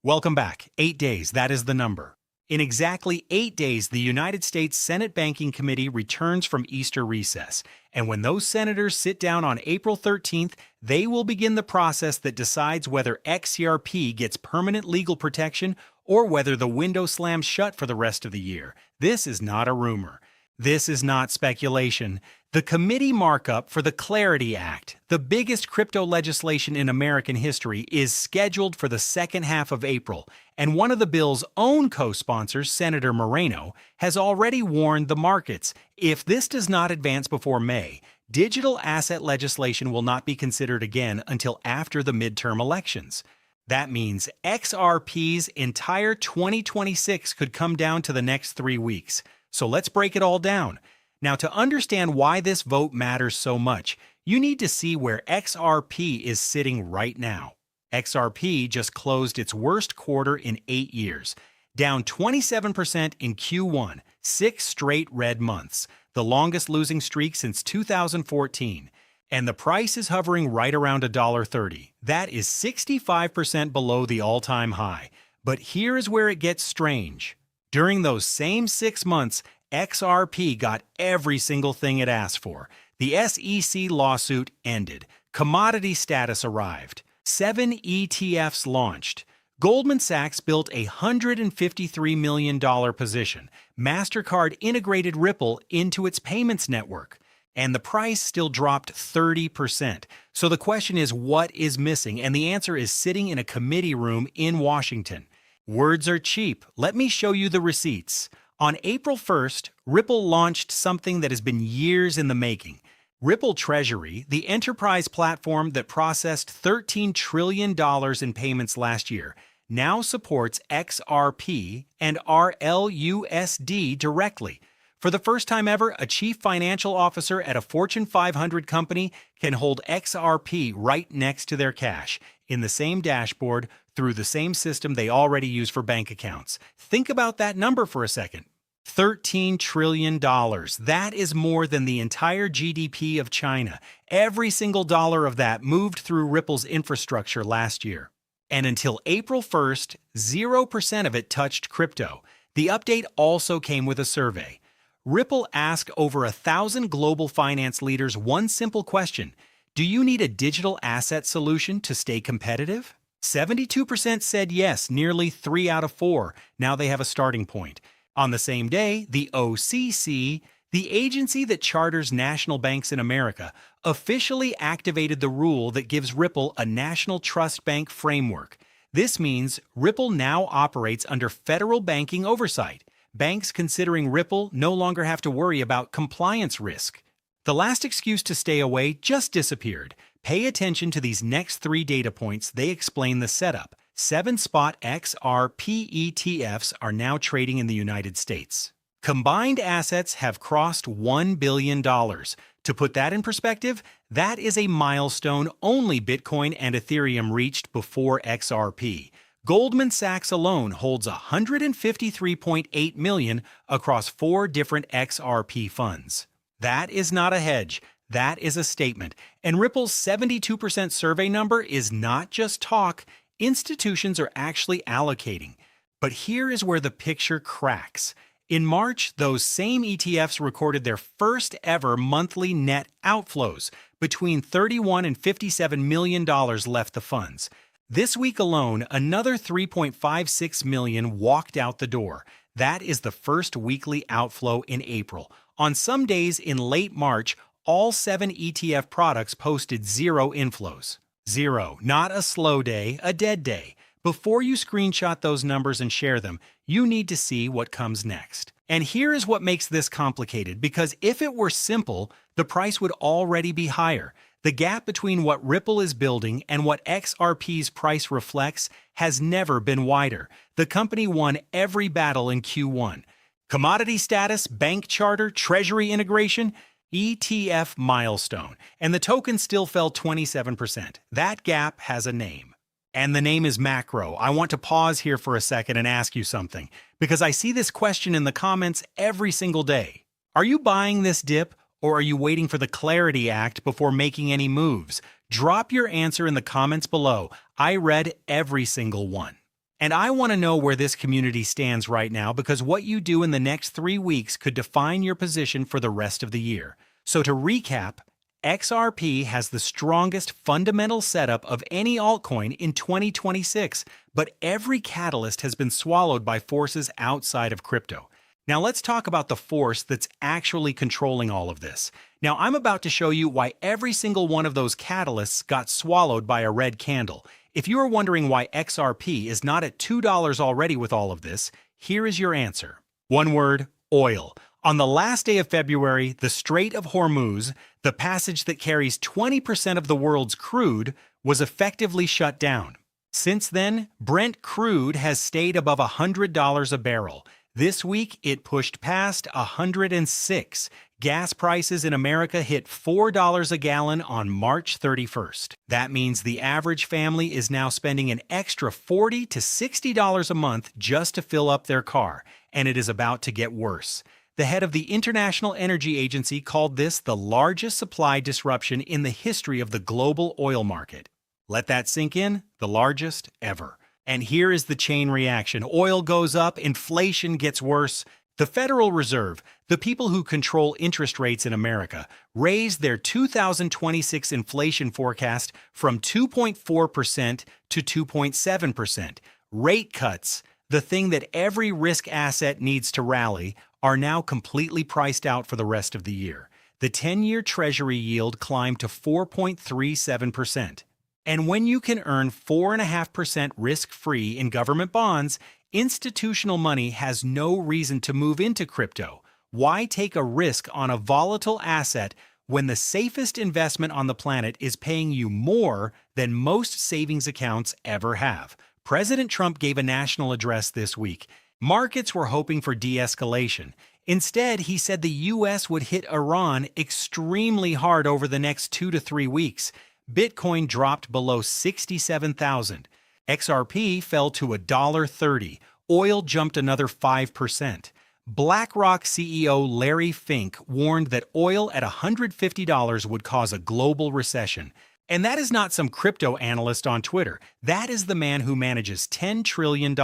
Welcome back. 8 days, that is the number. In exactly 8 days, the United States Senate Banking Committee returns from Easter recess. And when those senators sit down on April 13th, they will begin the process that decides whether XRP gets permanent legal protection or whether the window slams shut for the rest of the year. This is not a rumor. This is not speculation. The committee markup for the Clarity Act, the biggest crypto legislation in American history, is scheduled for the second half of April, and one of the bill's own co-sponsors, Senator Moreno, has already warned the markets. If this does not advance before May, digital asset legislation will not be considered again until after the midterm elections. That means XRP's entire 2026 could come down to the next 3 weeks. So let's break it all down. Now, to understand why this vote matters so much, you need to see where XRP is sitting right now. XRP just closed its worst quarter in 8 years, down 27% in Q1, 6 straight red months, the longest losing streak since 2014. And the price is hovering right around $1.30. That is 65% below the all-time high. But here is where it gets strange. During those same 6 months, XRP got every single thing it asked for. The SEC lawsuit ended. Commodity status arrived. 7 ETFs launched. Goldman Sachs built a $153 million position. MasterCard integrated Ripple into its payments network. And the price still dropped 30%. So the question is, what is missing? And the answer is sitting in a committee room in Washington. Words are cheap. Let me show you the receipts. On April 1st, Ripple launched something that has been years in the making. Ripple Treasury, the enterprise platform that processed $13 trillion in payments last year, now supports XRP and RLUSD directly. For the first time ever, a chief financial officer at a Fortune 500 company can hold XRP right next to their cash, in the same dashboard, through the same system they already use for bank accounts. Think about that number for a second. $13 trillion. That is more than the entire GDP of China. Every single dollar of that moved through Ripple's infrastructure last year. And until April 1st, 0% of it touched crypto. The update also came with a survey. Ripple asked over 1,000 global finance leaders one simple question: do you need a digital asset solution to stay competitive? 72% said yes, nearly 3 out of 4. Now they have a starting point. On the same day, the OCC, the agency that charters national banks in America, officially activated the rule that gives Ripple a national trust bank framework. This means Ripple now operates under federal banking oversight. Banks considering Ripple no longer have to worry about compliance risk. The last excuse to stay away just disappeared. Pay attention to these next 3 data points. They explain the setup. 7 spot XRP ETFs are now trading in the United States. Combined assets have crossed $1 billion. To put that in perspective, that is a milestone only Bitcoin and Ethereum reached before XRP. Goldman Sachs alone holds $153.8 million across 4 different XRP funds. That is not a hedge. That is a statement. And Ripple's 72% survey number is not just talk. Institutions are actually allocating. But here is where the picture cracks. In March, those same ETFs recorded their first ever monthly net outflows. Between $31 and $57 million left the funds. This week alone, another $3.56 million walked out the door. That is the first weekly outflow in April. On some days in late March, all 7 ETF products posted 0 inflows. 0, not a slow day, a dead day. Before you screenshot those numbers and share them, you need to see what comes next. And here is what makes this complicated, because if it were simple, the price would already be higher. The gap between what Ripple is building and what XRP's price reflects has never been wider. The company won every battle in Q1. Commodity status, bank charter, treasury integration, ETF milestone, and the token still fell 27%. That gap has a name. And the name is macro. I want to pause here for a second and ask you something, because I see this question in the comments every single day. Are you buying this dip, or are you waiting for the Clarity Act before making any moves? Drop your answer in the comments below. I read every single one. And I want to know where this community stands right now because what you do in the next 3 weeks could define your position for the rest of the year. So to recap, XRP has the strongest fundamental setup of any altcoin in 2026, but every catalyst has been swallowed by forces outside of crypto. Now let's talk about the force that's actually controlling all of this. Now I'm about to show you why every single one of those catalysts got swallowed by a red candle. If you are wondering why XRP is not at $2 already with all of this, here is your answer. One word, oil. On the last day of February, the Strait of Hormuz, the passage that carries 20% of the world's crude, was effectively shut down. Since then, Brent crude has stayed above $100 a barrel. This week, it pushed past $106. Gas prices in America hit $4 a gallon on March 31st. That means the average family is now spending an extra $40 to $60 a month just to fill up their car, and it is about to get worse. The head of the International Energy Agency called this the largest supply disruption in the history of the global oil market. Let that sink in, the largest ever. And here is the chain reaction. Oil goes up, inflation gets worse. The Federal Reserve, the people who control interest rates in America, raised their 2026 inflation forecast from 2.4% to 2.7%. Rate cuts, the thing that every risk asset needs to rally, are now completely priced out for the rest of the year. The 10-year Treasury yield climbed to 4.37%. And when you can earn 4.5% risk-free in government bonds, institutional money has no reason to move into crypto. Why take a risk on a volatile asset when the safest investment on the planet is paying you more than most savings accounts ever have? President Trump gave a national address this week. Markets were hoping for de-escalation. Instead, he said the U.S. would hit Iran extremely hard over the next 2 to 3 weeks. Bitcoin dropped below 67,000. XRP fell to $1.30. Oil jumped another 5%. BlackRock CEO Larry Fink warned that oil at $150 would cause a global recession. And that is not some crypto analyst on Twitter. That is the man who manages $10 trillion.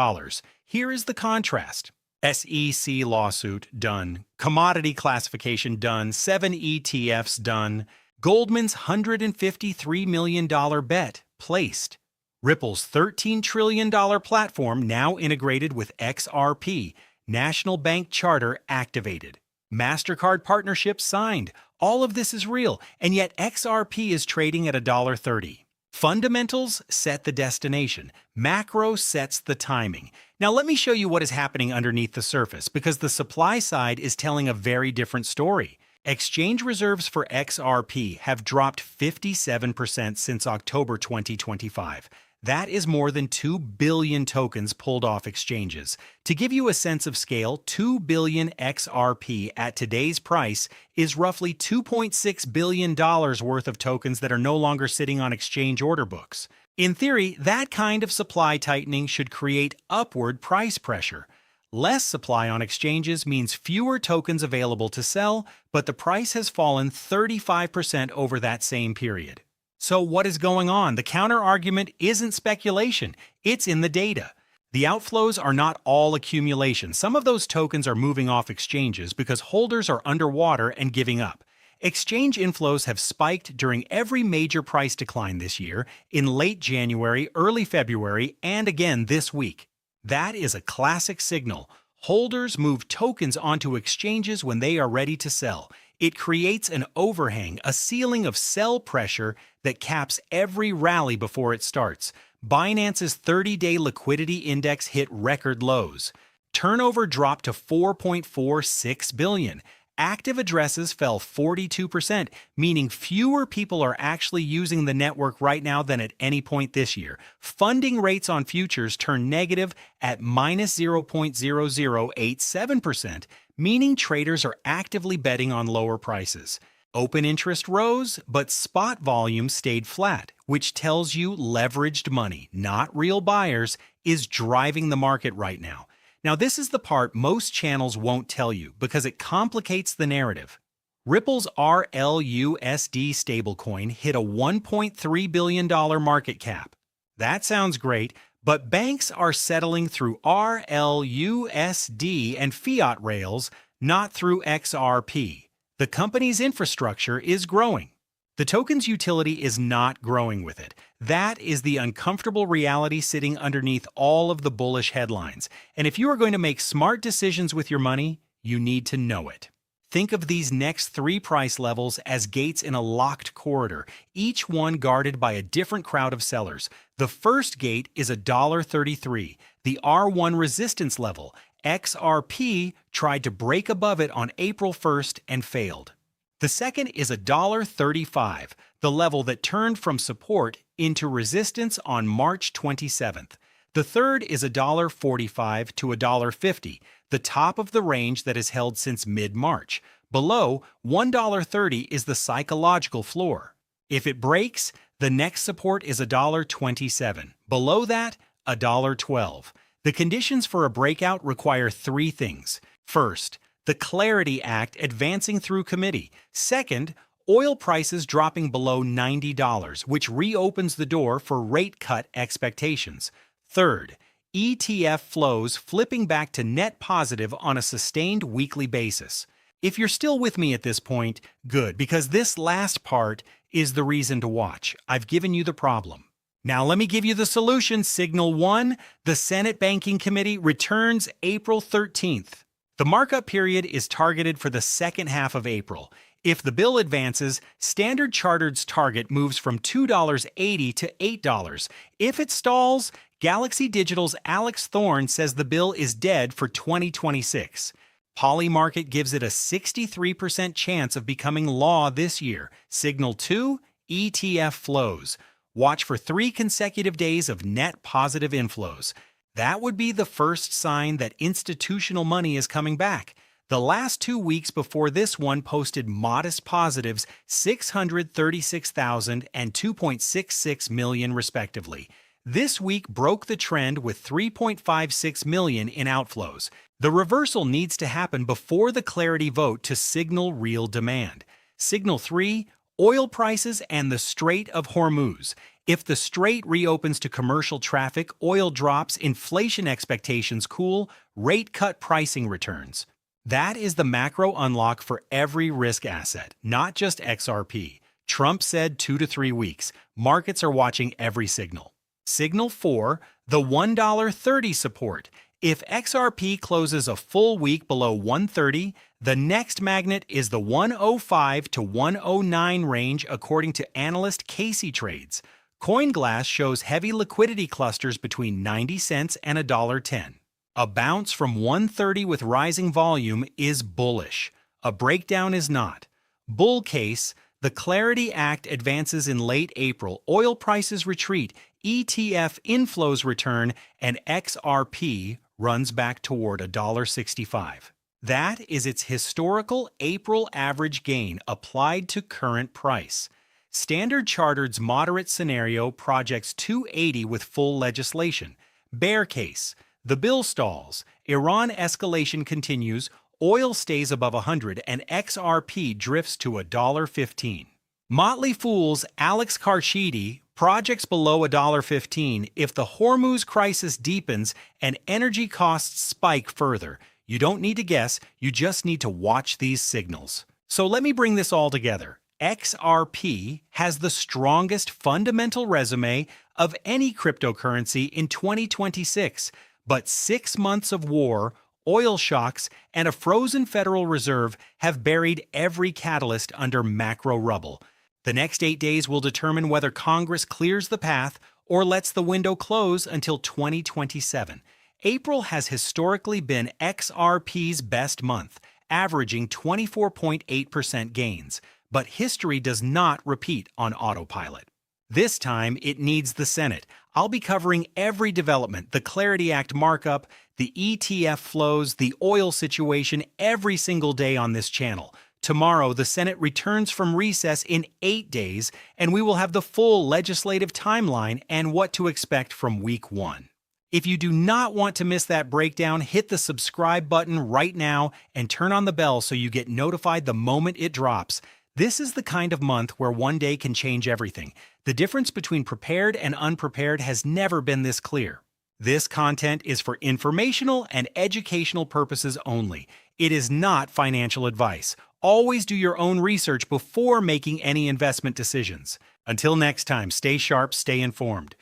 Here is the contrast. SEC lawsuit, done. Commodity classification, done. 7 ETFs, done. Goldman's $153 million bet, placed. Ripple's $13 trillion platform now integrated with XRP. National Bank charter activated. MasterCard partnership signed. All of this is real, and yet XRP is trading at $1.30. Fundamentals set the destination. Macro sets the timing. Now let me show you what is happening underneath the surface, because the supply side is telling a very different story. Exchange reserves for XRP have dropped 57% since October 2025. That is more than 2 billion tokens pulled off exchanges. To give you a sense of scale, 2 billion XRP at today's price is roughly $2.6 billion worth of tokens that are no longer sitting on exchange order books. In theory, that kind of supply tightening should create upward price pressure. Less supply on exchanges means fewer tokens available to sell, but the price has fallen 35% over that same period. So what is going on? The counter-argument isn't speculation, it's in the data. The outflows are not all accumulation. Some of those tokens are moving off exchanges because holders are underwater and giving up. Exchange inflows have spiked during every major price decline this year, in late January, early February, and again this week. That is a classic signal. Holders move tokens onto exchanges when they are ready to sell. It creates an overhang, a ceiling of sell pressure that caps every rally before it starts. Binance's 30-day liquidity index hit record lows. Turnover dropped to 4.46 billion. Active addresses fell 42%, meaning fewer people are actually using the network right now than at any point this year. Funding rates on futures turned negative at minus 0.0087%, meaning traders are actively betting on lower prices. Open interest rose, but spot volume stayed flat, which tells you leveraged money, not real buyers, is driving the market right now. Now, this is the part most channels won't tell you because it complicates the narrative. Ripple's RLUSD stablecoin hit a $1.3 billion market cap. That sounds great, But banks are settling through RLUSD and fiat rails, not through XRP. The company's infrastructure is growing. The token's utility is not growing with it. That is the uncomfortable reality sitting underneath all of the bullish headlines. And if you are going to make smart decisions with your money, you need to know it. Think of these next 3 price levels as gates in a locked corridor, each one guarded by a different crowd of sellers. The first gate is $1.33, the R1 resistance level. XRP tried to break above it on April 1st and failed. The second is $1.35, the level that turned from support into resistance on March 27th. The third is $1.45 to $1.50, the top of the range that is held since mid-March. Below, $1.30 is the psychological floor. If it breaks, the next support is $1.27. Below that, $1.12. The conditions for a breakout require 3 things. First, the Clarity Act advancing through committee. Second, oil prices dropping below $90, which reopens the door for rate cut expectations. Third, ETF flows flipping back to net positive on a sustained weekly basis. If you're still with me at this point, good, because this last part is the reason to watch. I've given you the problem. Now let me give you the solution. Signal 1, the Senate Banking Committee returns April 13th. The markup period is targeted for the second half of April. If the bill advances, Standard Chartered's target moves from $2.80 to $8. If it stalls, Galaxy Digital's Alex Thorne says the bill is dead for 2026. Polymarket gives it a 63% chance of becoming law this year. Signal 2, ETF flows. Watch for 3 consecutive days of net positive inflows. That would be the first sign that institutional money is coming back. The last 2 weeks before this one posted modest positives, 636,000 and 2.66 million respectively. This week broke the trend with 3.56 million in outflows. The reversal needs to happen before the clarity vote to signal real demand. Signal 3, oil prices and the Strait of Hormuz. If the strait reopens to commercial traffic, oil drops, inflation expectations cool, rate cut pricing returns. That is the macro unlock for every risk asset, not just XRP. Trump said 2 to 3 weeks. Markets are watching every signal. Signal 4, the $1.30 support. If XRP closes a full week below 130, the next magnet is the 105 to 109 range according to analyst Casey Trades. CoinGlass shows heavy liquidity clusters between 90 cents and $1.10. A bounce from 130 with rising volume is bullish. A breakdown is not. Bull case, the Clarity Act advances in late April, oil prices retreat, ETF inflows return, and XRP runs back toward $1.65. That is its historical April average gain applied to current price. Standard Chartered's moderate scenario projects 280 with full legislation. Bear case, the bill stalls, Iran escalation continues, oil stays above 100, and XRP drifts to $1.15. Motley Fool's Alex Karshidi projects below $1.15 if the Hormuz crisis deepens and energy costs spike further. You don't need to guess, you just need to watch these signals. So let me bring this all together. XRP has the strongest fundamental resume of any cryptocurrency in 2026, but 6 months of war, oil shocks, and a frozen Federal Reserve have buried every catalyst under macro rubble. The next 8 days will determine whether Congress clears the path or lets the window close until 2027. April has historically been XRP's best month, averaging 24.8% gains. But history does not repeat on autopilot. This time, it needs the Senate. I'll be covering every development, the Clarity Act markup, the ETF flows, the oil situation every single day on this channel. Tomorrow, the Senate returns from recess in 8 days, and we will have the full legislative timeline and what to expect from week 1. If you do not want to miss that breakdown, hit the subscribe button right now and turn on the bell so you get notified the moment it drops. This is the kind of month where one day can change everything. The difference between prepared and unprepared has never been this clear. This content is for informational and educational purposes only. It is not financial advice. Always do your own research before making any investment decisions. Until next time, stay sharp, stay informed.